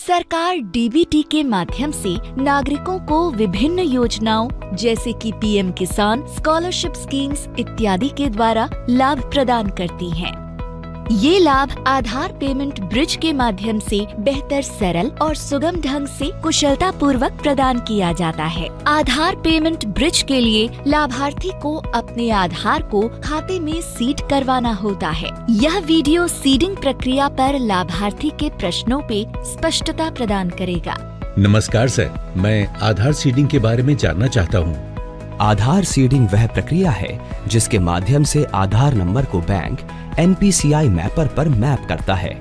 सरकार डीबीटी के माध्यम से नागरिकों को विभिन्न योजनाओं जैसे कि पीएम किसान, स्कॉलरशिप स्कीम्स इत्यादि के द्वारा लाभ प्रदान करती है। ये लाभ आधार पेमेंट ब्रिज के माध्यम से बेहतर, सरल और सुगम ढंग से कुशलता पूर्वक प्रदान किया जाता है। आधार पेमेंट ब्रिज के लिए लाभार्थी को अपने आधार को खाते में सीड करवाना होता है। यह वीडियो सीडिंग प्रक्रिया पर लाभार्थी के प्रश्नों पे स्पष्टता प्रदान करेगा। नमस्कार सर, मैं आधार सीडिंग के बारे में जानना चाहता हूँ। आधार सीडिंग वह प्रक्रिया है जिसके माध्यम से आधार नंबर को बैंक NPCI मैपर पर मैप करता है।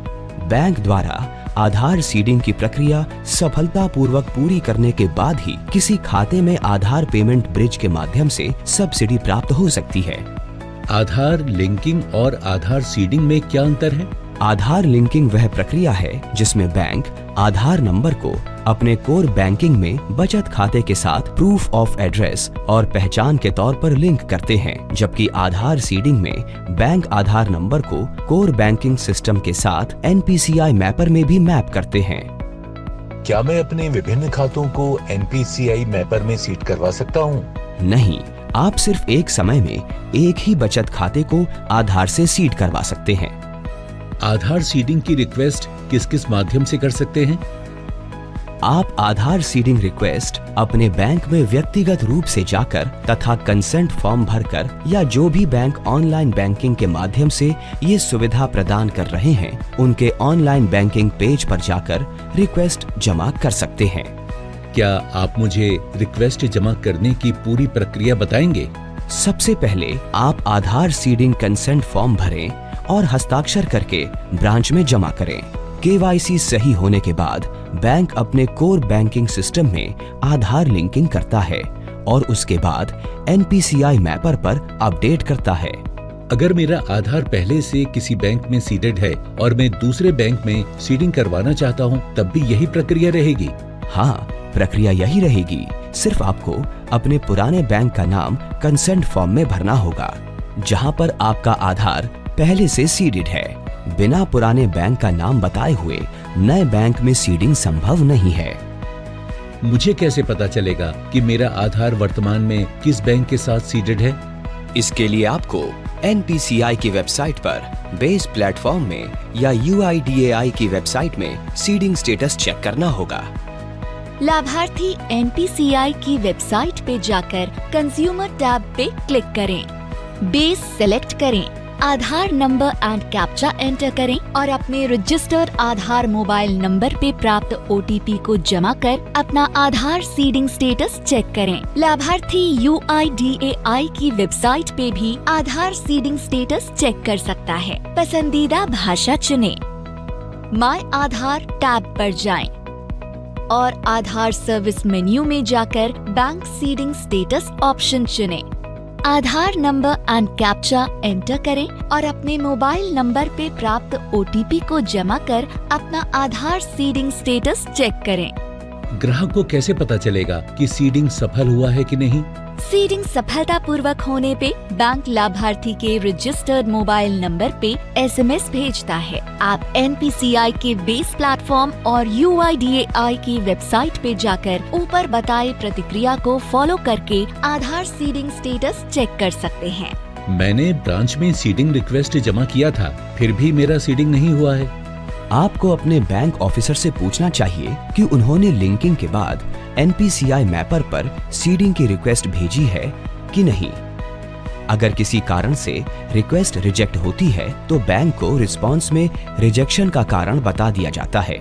बैंक द्वारा आधार सीडिंग की प्रक्रिया सफलतापूर्वक पूरी करने के बाद ही किसी खाते में आधार पेमेंट ब्रिज के माध्यम से सब्सिडी प्राप्त हो सकती है। आधार लिंकिंग और आधार सीडिंग में क्या अंतर है? आधार लिंकिंग वह प्रक्रिया है जिसमें बैंक आधार नंबर को अपने कोर बैंकिंग में बचत खाते के साथ प्रूफ ऑफ एड्रेस और पहचान के तौर पर लिंक करते हैं, जबकि आधार सीडिंग में बैंक आधार नंबर को कोर बैंकिंग सिस्टम के साथ NPCI मैपर में भी मैप करते हैं। क्या मैं अपने विभिन्न खातों को NPCI मैपर में सीड करवा सकता हूँ? नहीं, आप सिर्फ एक समय में एक ही बचत खाते को आधार से सीड करवा सकते हैं। आधार सीडिंग की रिक्वेस्ट किस किस माध्यम से कर सकते हैं? आप आधार सीडिंग रिक्वेस्ट अपने बैंक में व्यक्तिगत रूप से जाकर तथा कंसेंट फॉर्म भरकर या जो भी बैंक ऑनलाइन बैंकिंग के माध्यम से ये सुविधा प्रदान कर रहे हैं उनके ऑनलाइन बैंकिंग पेज पर जाकर रिक्वेस्ट जमा कर सकते हैं। क्या आप मुझे रिक्वेस्ट जमा करने की पूरी प्रक्रिया बताएंगे? सबसे पहले आप आधार सीडिंग कंसेंट फॉर्म भरें और हस्ताक्षर करके ब्रांच में जमा करें। KYC सही होने के बाद बैंक अपने कोर बैंकिंग सिस्टम में आधार लिंकिंग करता है और उसके बाद NPCI मैपर पर अपडेट करता है। अगर मेरा आधार पहले से किसी बैंक में सीडेड है और मैं दूसरे बैंक में सीडिंग करवाना चाहता हूँ, तब भी यही प्रक्रिया रहेगी? हाँ, प्रक्रिया यही रहेगी। सिर्फ आपको अपने पुराने बैंक का नाम कंसेंट फॉर्म में भरना होगा जहाँ पर आपका आधार पहले से सीडेड है। बिना पुराने बैंक का नाम बताए हुए नए बैंक में सीडिंग संभव नहीं है। मुझे कैसे पता चलेगा कि मेरा आधार वर्तमान में किस बैंक के साथ सीडेड है? इसके लिए आपको NPCI की वेबसाइट पर बेस प्लेटफॉर्म में या UIDAI की वेबसाइट में सीडिंग स्टेटस चेक करना होगा। लाभार्थी NPCI की वेबसाइट पे जाकर कंज्यूमर टैब पे क्लिक करें, बेस सेलेक्ट करें, आधार नंबर एंड कैप्चा एंटर करें और अपने रजिस्टर्ड आधार मोबाइल नंबर पे प्राप्त OTP को जमा कर अपना आधार सीडिंग स्टेटस चेक करें। लाभार्थी UIDAI की वेबसाइट पे भी आधार सीडिंग स्टेटस चेक कर सकता है। पसंदीदा भाषा चुनें, माय आधार टैब पर जाएं और आधार सर्विस मेन्यू में जाकर बैंक सीडिंग स्टेटस ऑप्शन चुनें। आधार नंबर एंड कैप्चा एंटर करें और अपने मोबाइल नंबर पे प्राप्त OTP को जमा कर अपना आधार सीडिंग स्टेटस चेक करें। ग्राहक को कैसे पता चलेगा कि सीडिंग सफल हुआ है कि नहीं? सीडिंग सफलतापूर्वक होने पे बैंक लाभार्थी के रजिस्टर्ड मोबाइल नंबर पे SMS भेजता है। आप NPCI के बेस प्लेटफॉर्म और UIDAI की वेबसाइट पे जाकर ऊपर बताए प्रतिक्रिया को फॉलो करके आधार सीडिंग स्टेटस चेक कर सकते हैं। मैंने ब्रांच में सीडिंग रिक्वेस्ट जमा किया था, फिर भी मेरा सीडिंग नहीं हुआ है। आपको अपने बैंक ऑफिसर से पूछना चाहिए कि उन्होंने लिंकिंग के बाद NPCI मैपर पर सीडिंग की रिक्वेस्ट भेजी है कि नहीं। अगर किसी कारण से रिक्वेस्ट रिजेक्ट होती है तो बैंक को रिस्पॉन्स में रिजेक्शन का कारण बता दिया जाता है,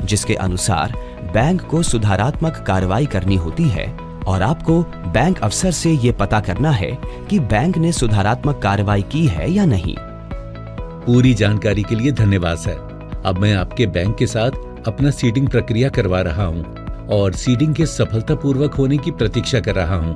जिसके अनुसार बैंक को सुधारात्मक कार्रवाई करनी होती है और आपको बैंक अफसर से ये पता करना है कि बैंक ने सुधारात्मक कार्रवाई की है या नहीं। पूरी जानकारी के लिए धन्यवाद सर। अब मैं आपके बैंक के साथ अपना सीडिंग प्रक्रिया करवा रहा हूँ और सीडिंग के सफलतापूर्वक होने की प्रतीक्षा कर रहा हूँ।